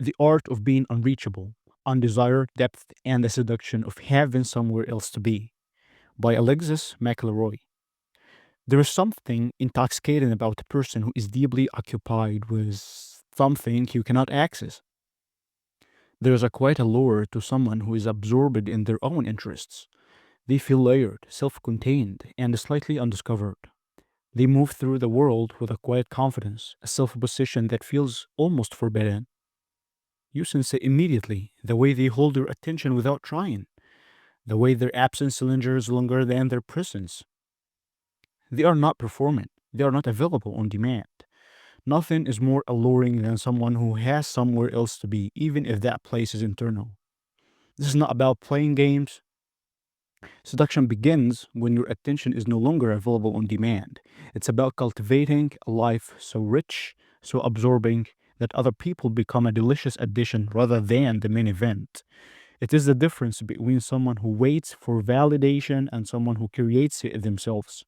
The art of being unreachable, undesired depth, and the seduction of having somewhere else to be, by Alexis McElroy. There is something intoxicating about a person who is deeply occupied with something you cannot access. There is a quite allure to someone who is absorbed in their own interests. They feel layered, self contained, and slightly undiscovered. They move through the world with a quiet confidence, a self possession that feels almost forbidden. You sense it immediately, the way they hold your attention without trying, the way their absence lingers longer than their presence. They are not performant, they are not available on demand. Nothing is more alluring than someone who has somewhere else to be, even if that place is internal. This is not about playing games. Seduction begins when your attention is no longer available on demand. It's about cultivating a life so rich, so absorbing, that other people become a delicious addition rather than the main event. It is the difference between someone who waits for validation and someone who creates it themselves.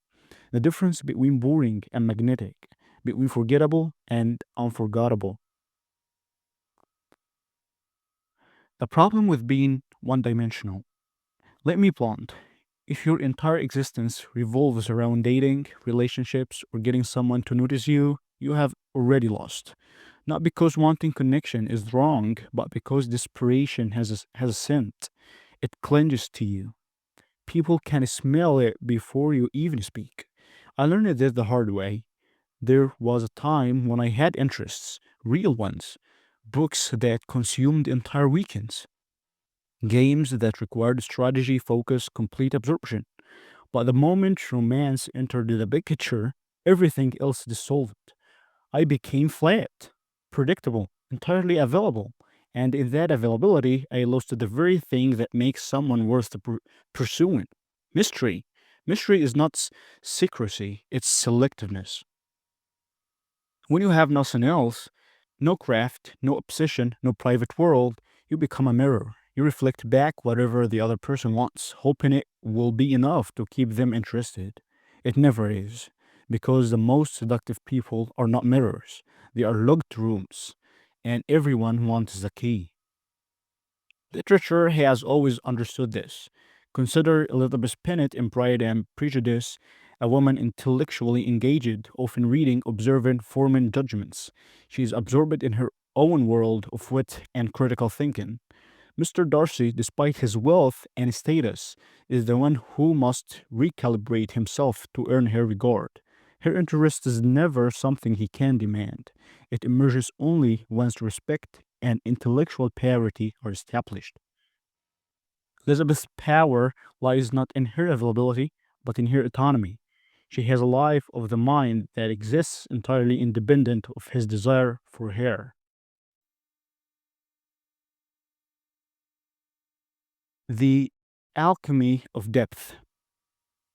The difference between boring and magnetic, between forgettable and unforgettable. The problem with being one dimensional. Let me blunt. If your entire existence revolves around dating, relationships, or getting someone to notice you, you have already lost. Not because wanting connection is wrong, but because desperation has a scent. It clinges to you. People can smell it before you even speak. I learned this the hard way. There was a time when I had interests, real ones, books that consumed entire weekends, games that required strategy, focus, complete absorption. But the moment romance entered the picture, everything else dissolved. I became flat, predictable, entirely available. And in that availability, I lost the very thing that makes someone worth pursuing mystery. Mystery is not secrecy, it's selectiveness. When you have nothing else, no craft, no obsession, no private world, you become a mirror. You reflect back whatever the other person wants, hoping it will be enough to keep them interested. It never is, because the most seductive people are not mirrors, they are locked rooms, and everyone wants the key. Literature has always understood this. Consider Elizabeth Bennet in Pride and Prejudice, a woman intellectually engaged, often reading, observing, forming judgments. She is absorbed in her own world of wit and critical thinking. Mr. Darcy, despite his wealth and status, is the one who must recalibrate himself to earn her regard. Her interest is never something he can demand. It emerges only once respect and intellectual parity are established. Elizabeth's power lies not in her availability, but in her autonomy. She has a life of the mind that exists entirely independent of his desire for her. The alchemy of depth.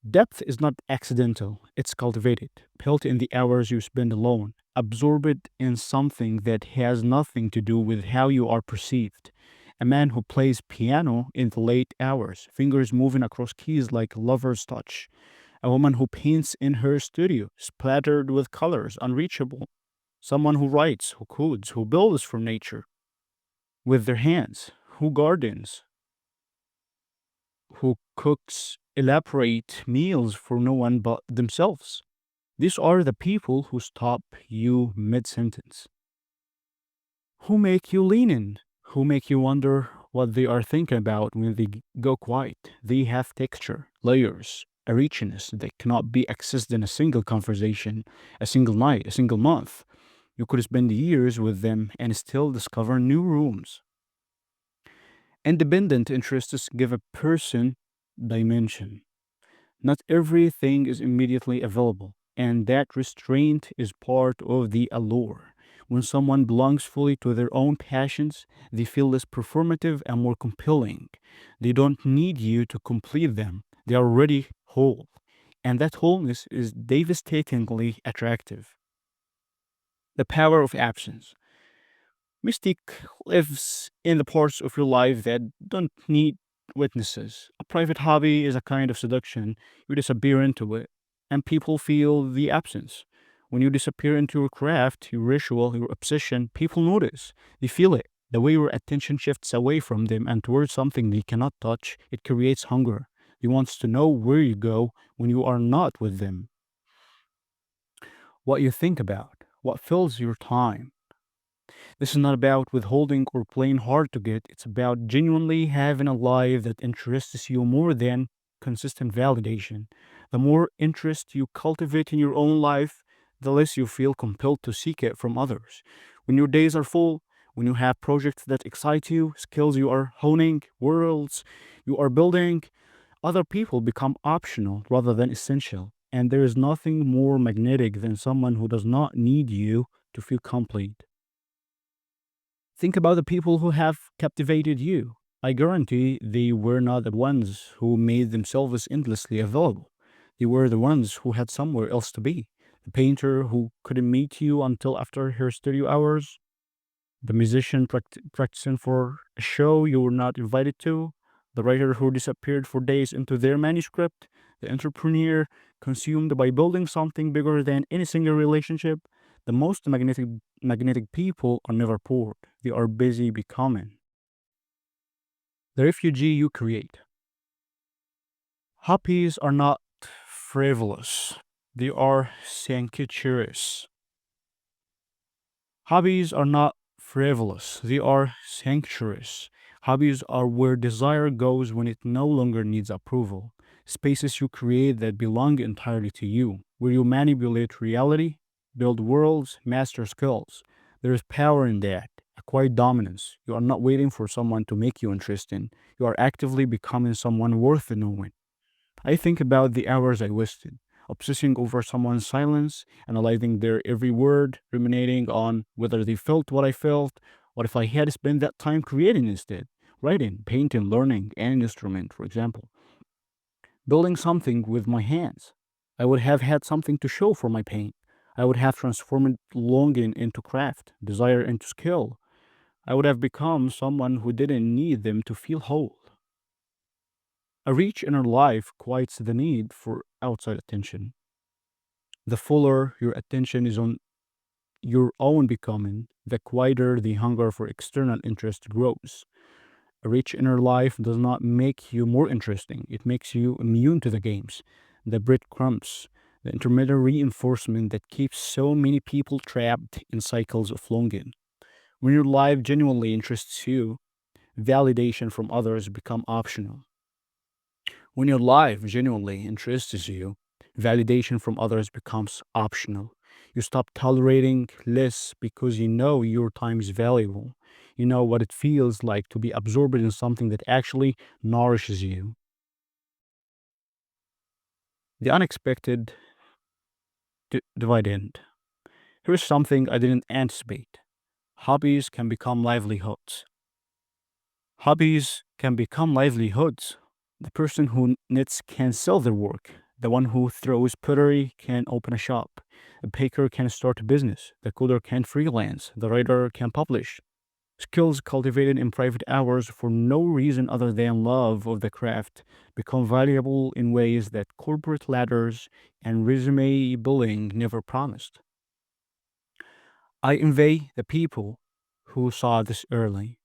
Depth is not accidental, it's cultivated, built in the hours you spend alone, absorbed in something that has nothing to do with how you are perceived. A man who plays piano in the late hours, fingers moving across keys like lover's touch. A woman who paints in her studio, splattered with colors, unreachable. Someone who writes, who codes, who builds from nature with their hands, who gardens, who cooks elaborate meals for no one but themselves. These are the people who stop you mid sentence, who make you lean in, who make you wonder what they are thinking about when they go quiet. They have texture, layers, a richness that cannot be accessed in a single conversation, a single night, a single month. You could spend years with them and still discover new rooms. Independent interests give a person dimension. Not everything is immediately available, and that restraint is part of the allure. When someone belongs fully to their own passions, they feel less performative and more compelling. They don't need you to complete them, they are already whole. And that wholeness is devastatingly attractive. The power of absence. Mystique lives in the parts of your life that don't need witnesses. A private hobby is a kind of seduction. You disappear into it, and people feel the absence. When you disappear into your craft, your ritual, your obsession, people notice. They feel it. The way your attention shifts away from them and towards something they cannot touch, it creates hunger. He wants to know where you go when you are not with them, what you think about, what fills your time. This is not about withholding or playing hard to get. It's about genuinely having a life that interests you more than consistent validation. The more interest you cultivate in your own life, the less you feel compelled to seek it from others. When your days are full, when you have projects that excite you, skills you are honing, worlds you are building, other people become optional rather than essential. And there is nothing more magnetic than someone who does not need you to feel complete. Think about the people who have captivated you. I guarantee they were not the ones who made themselves endlessly available. They were the ones who had somewhere else to be. The painter who couldn't meet you until after her studio hours, the musician practicing for a show you were not invited to, the writer who disappeared for days into their manuscript, the entrepreneur consumed by building something bigger than any single relationship. The most magnetic people are never bored. They are busy becoming. The refugee you create. Hobbies are not frivolous. They are sanctuaries. Hobbies are not frivolous, they are sanctuaries. Hobbies are where desire goes when it no longer needs approval. Spaces you create that belong entirely to you, where you manipulate reality, build worlds, master skills. There is power in that, a quiet dominance. You are not waiting for someone to make you interesting, you are actively becoming someone worth knowing. I think about the hours I wasted, obsessing over someone's silence, analyzing their every word, ruminating on whether they felt what I felt. What if I had spent that time creating instead? Writing, painting, learning an instrument, for example, building something with my hands. I would have had something to show for my pain. I would have transformed longing into craft, desire into skill. I would have become someone who didn't need them to feel whole. A rich inner life quiets the need for outside attention. The fuller your attention is on your own becoming, the quieter the hunger for external interest grows. A rich inner life does not make you more interesting, it makes you immune to the games, the breadcrumbs, the intermittent reinforcement that keeps so many people trapped in cycles of longing. When your life genuinely interests you, validation from others become optional. When your life genuinely interests you, validation from others becomes optional. You stop tolerating less because you know your time is valuable. You know what it feels like to be absorbed in something that actually nourishes you. The unexpected divide end. Here's something I didn't anticipate. Hobbies can become livelihoods. Hobbies can become livelihoods. The person who knits can sell their work. The one who throws pottery can open a shop. A baker can start a business. The coder can freelance. The writer can publish. Skills cultivated in private hours for no reason other than love of the craft become valuable in ways that corporate ladders and resume billing never promised. I envy the people who saw this early,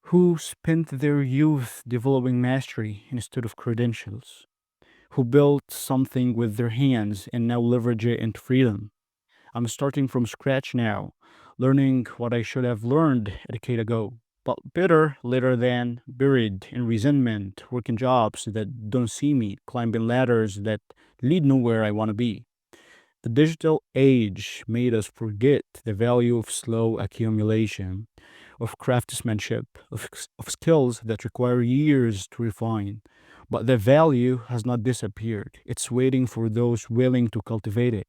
who spent their youth developing mastery instead of credentials, who built something with their hands and now leverage it into freedom. I'm starting from scratch now, learning what I should have learned a decade ago. But better later than buried in resentment, working jobs that don't see me, climbing ladders that lead nowhere I want to be. The digital age made us forget the value of slow accumulation, of craftsmanship, of skills that require years to refine. But the value has not disappeared. It's waiting for those willing to cultivate it.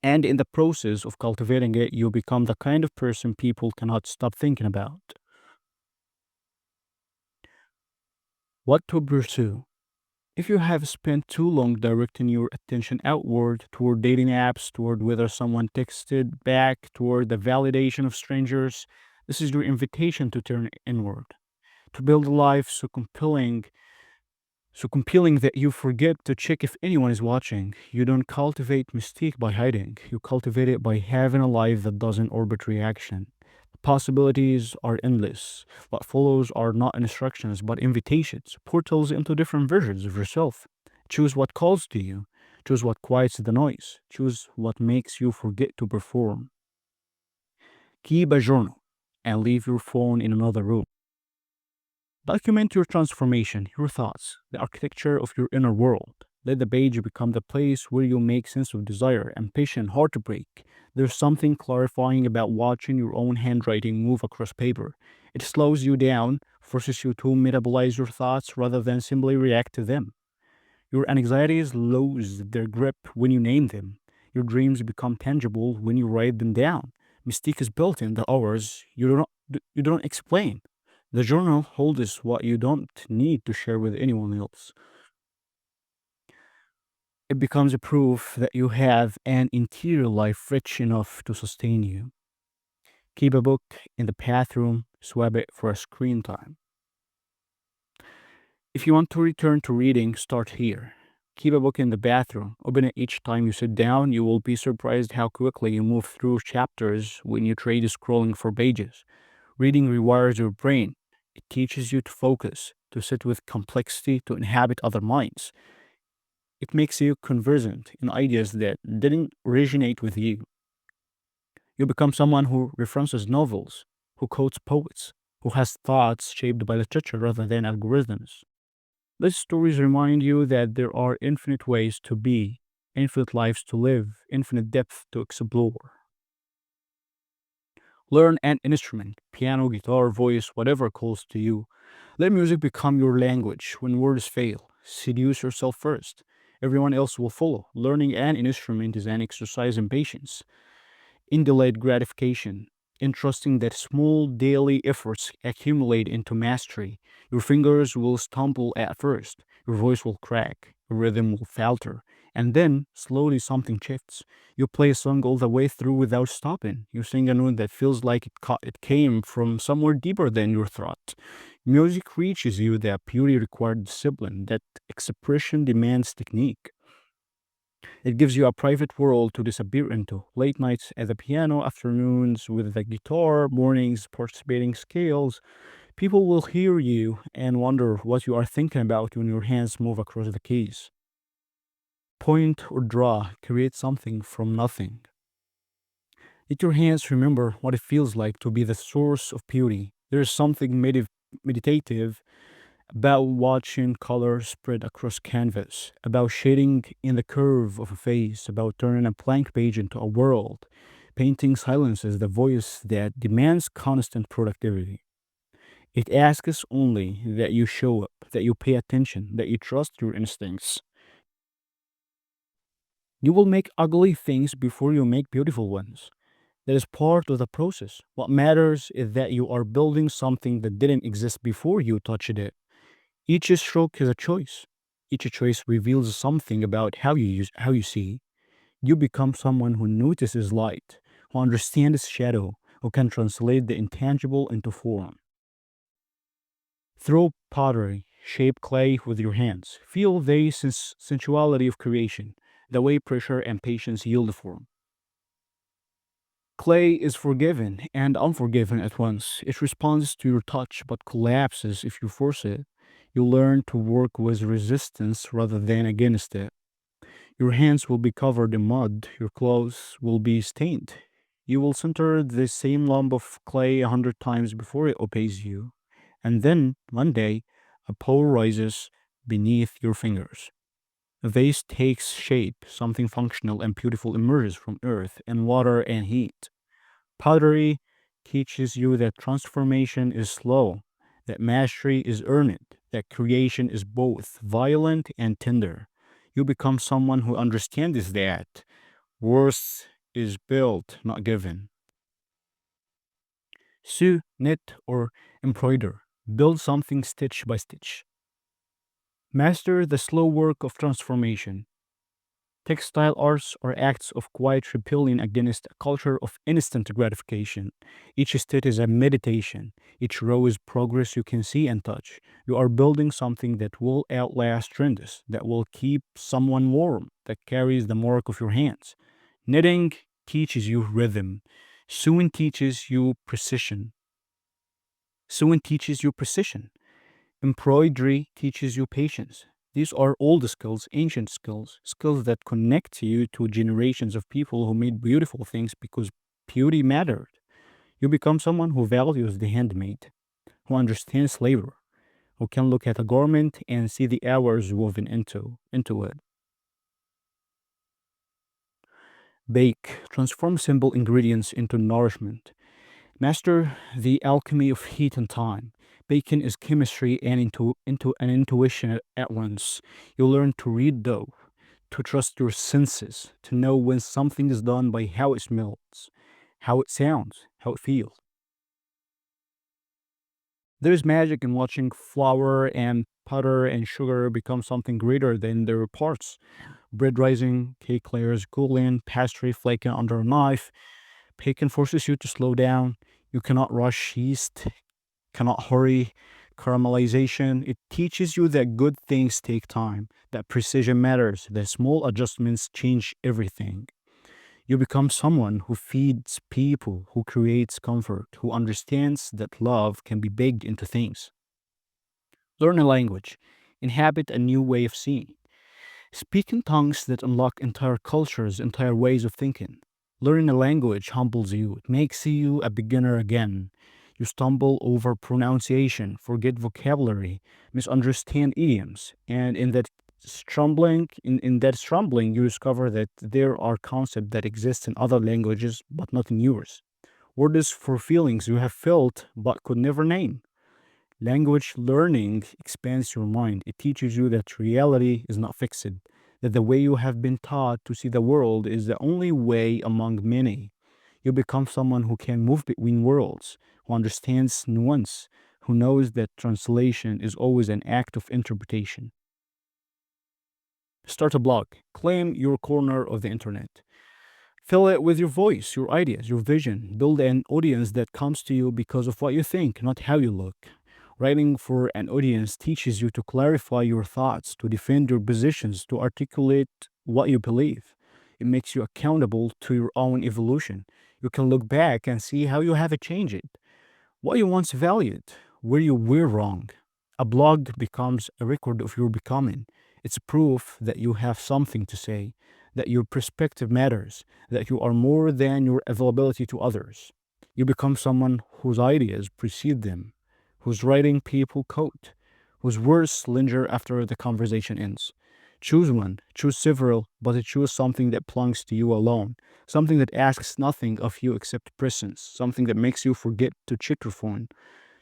And in the process of cultivating it, you become the kind of person people cannot stop thinking about. What to pursue? If you have spent too long directing your attention outward, toward dating apps, toward whether someone texted back, toward the validation of strangers, this is your invitation to turn inward, to build a life so compelling that you forget to check if anyone is watching. You don't cultivate mystique by hiding, you cultivate it by having a life that doesn't orbit reaction. Possibilities are endless. What follows are not instructions but invitations, portals into different versions of yourself. Choose what calls to you. Choose what quiets the noise. Choose what makes you forget to perform. Keep a journal and leave your phone in another room. Document your transformation, your thoughts, the architecture of your inner world. Let the page become the place where you make sense of desire, ambition, heartbreak. There's something clarifying about watching your own handwriting move across paper. It slows you down, forces you to metabolize your thoughts rather than simply react to them. Your anxieties lose their grip when you name them. Your dreams become tangible when you write them down. Mystique is built in the hours you don't explain. The journal holds what you don't need to share with anyone else. It becomes a proof that you have an interior life rich enough to sustain you. Keep a book in the bathroom, swap it for a screen time. If you want to return to reading, start here. Keep a book in the bathroom. Open it each time you sit down. You will be surprised how quickly you move through chapters when you trade scrolling for pages. Reading rewires your brain. It teaches you to focus, to sit with complexity, to inhabit other minds. It makes you conversant in ideas that didn't originate with you. You become someone who references novels, who quotes poets, who has thoughts shaped by literature rather than algorithms. These stories remind you that there are infinite ways to be, infinite lives to live, infinite depth to explore. Learn an instrument, piano, guitar, voice, whatever calls to you. Let music become your language when words fail. Seduce yourself first. Everyone else will follow. Learning an instrument is an exercise in patience, in delayed gratification, in trusting that small daily efforts accumulate into mastery. Your fingers will stumble at first, your voice will crack, your rhythm will falter, and then slowly something shifts. You play a song all the way through without stopping. You sing a note that feels like it came from somewhere deeper than your throat. Music reaches you that beauty requires discipline, that expression demands technique. It gives you a private world to disappear into. Late nights at the piano, afternoons with the guitar, mornings participating scales. People will hear you and wonder what you are thinking about when your hands move across the keys. Point or draw, create something from nothing. Let your hands remember what it feels like to be the source of beauty. There is something meditative about watching color spread across canvas, about shading in the curve of a face, about turning a blank page into a world. Painting silences the voice that demands constant productivity. It asks only that you show up, that you pay attention, that you trust your instincts. You will make ugly things before you make beautiful ones. That is part of the process. What matters is that you are building something that didn't exist before you touched it. Each stroke is a choice. Each choice reveals something about how you see. You become someone who notices light, who understands shadow, who can translate the intangible into form. Throw pottery, shape clay with your hands. Feel the sensuality of creation, the way pressure and patience yield form. Clay is forgiven and unforgiven at once. It responds to your touch but collapses if you force it. You learn to work with resistance rather than against it. Your hands will be covered in mud, your clothes will be stained. You will center the same lump of clay 100 times before it obeys you. And then, one day, a pole rises beneath your fingers. A vase takes shape, something functional and beautiful emerges from earth and water and heat. Pottery teaches you that transformation is slow, that mastery is earned, that creation is both violent and tender. You become someone who understands that worth is built, not given. Sew, knit, or embroider. Build something stitch by stitch. Master the slow work of transformation. Textile arts are acts of quiet rebellion against a culture of instant gratification. Each stitch is a meditation. Each row is progress you can see and touch. You are building something that will outlast trends, that will keep someone warm, that carries the mark of your hands. Knitting teaches you rhythm. Sewing teaches you precision. Sewing teaches you precision. Embroidery teaches you patience. These are old skills, ancient skills, skills that connect you to generations of people who made beautiful things because beauty mattered. You become someone who values the handmade, who understands labor, who can look at a garment and see the hours woven into it. Bake, transform simple ingredients into nourishment. Master the alchemy of heat and time. Baking is chemistry and into an intuition at once. You learn to read dough, to trust your senses, to know when something is done by how it smells, how it sounds, how it feels. There's magic in watching flour and butter and sugar become something greater than their parts. Bread rising, cake layers cooling, pastry flaking under a knife. Bacon forces you to slow down. You cannot rush yeast, cannot hurry caramelization. It teaches you that good things take time, that precision matters, that small adjustments change everything. You become someone who feeds people, who creates comfort, who understands that love can be baked into things. Learn a language, inhabit a new way of seeing. Speak in tongues that unlock entire cultures, entire ways of thinking. Learning a language humbles you, it makes you a beginner again. You stumble over pronunciation, forget vocabulary, misunderstand idioms, and in that stumbling, you discover that there are concepts that exist in other languages but not in yours. Words for feelings you have felt but could never name. Language learning expands your mind. It teaches you that reality is not fixed, that the way you have been taught to see the world is the only way among many. You become someone who can move between worlds, who understands nuance, who knows that translation is always an act of interpretation. Start a blog, claim your corner of the internet. Fill it with your voice, your ideas, your vision. Build an audience that comes to you because of what you think, not how you look. Writing for an audience teaches you to clarify your thoughts, to defend your positions, to articulate what you believe. It makes you accountable to your own evolution. You can look back and see how you have changed, what you once valued, where you were wrong. A blog becomes a record of your becoming. It's proof that you have something to say, that your perspective matters, that you are more than your availability to others. You become someone whose ideas precede them, whose writing people quote, whose words linger after the conversation ends. Choose one, choose several, but choose something that belongs to you alone, something that asks nothing of you except presence, something that makes you forget to check your phone,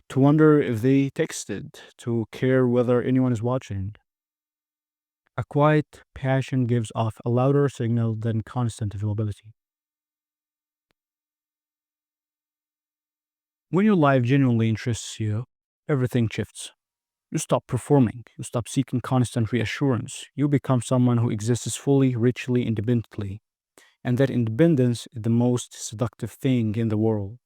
to wonder if they texted, to care whether anyone is watching. A quiet passion gives off a louder signal than constant availability. When your life genuinely interests you, everything shifts. You stop performing, you stop seeking constant reassurance. You become someone who exists fully, richly, independently. And that independence is the most seductive thing in the world.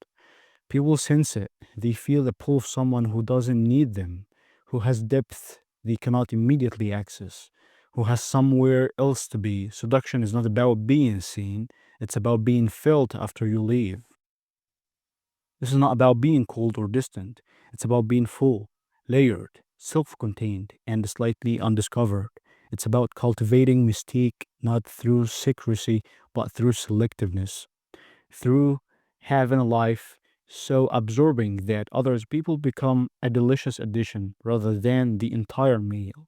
People sense it. They feel the pull of someone who doesn't need them, who has depth they cannot immediately access, who has somewhere else to be. Seduction is not about being seen, it's about being felt after you leave. This is not about being cold or distant, it's about being full, layered, self contained, and slightly undiscovered. It's about cultivating mystique not through secrecy, but through selectiveness, through having a life so absorbing that others people become a delicious addition rather than the entire meal.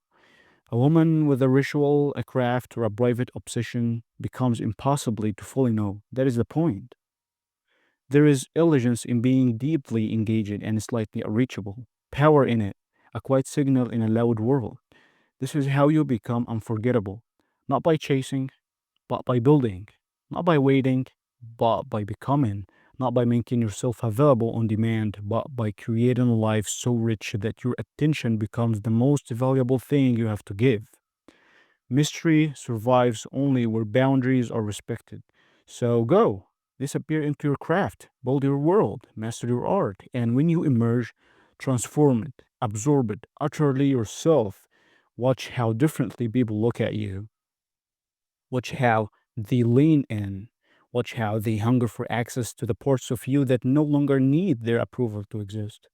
A woman with a ritual, a craft, or a private obsession becomes impossibly to fully know. That is the point. There is elegance in being deeply engaged and slightly unreachable, power in it, a quiet signal in a loud world. This is how you become unforgettable, not by chasing, but by building, not by waiting, but by becoming, not by making yourself available on demand, but by creating a life so rich that your attention becomes the most valuable thing you have to give. Mystery survives only where boundaries are respected. So go, disappear into your craft, build your world, master your art, and when you emerge, transform it, absorb it utterly yourself. Watch how differently people look at you. Watch how they lean in. Watch how they hunger for access to the parts of you that no longer need their approval to exist.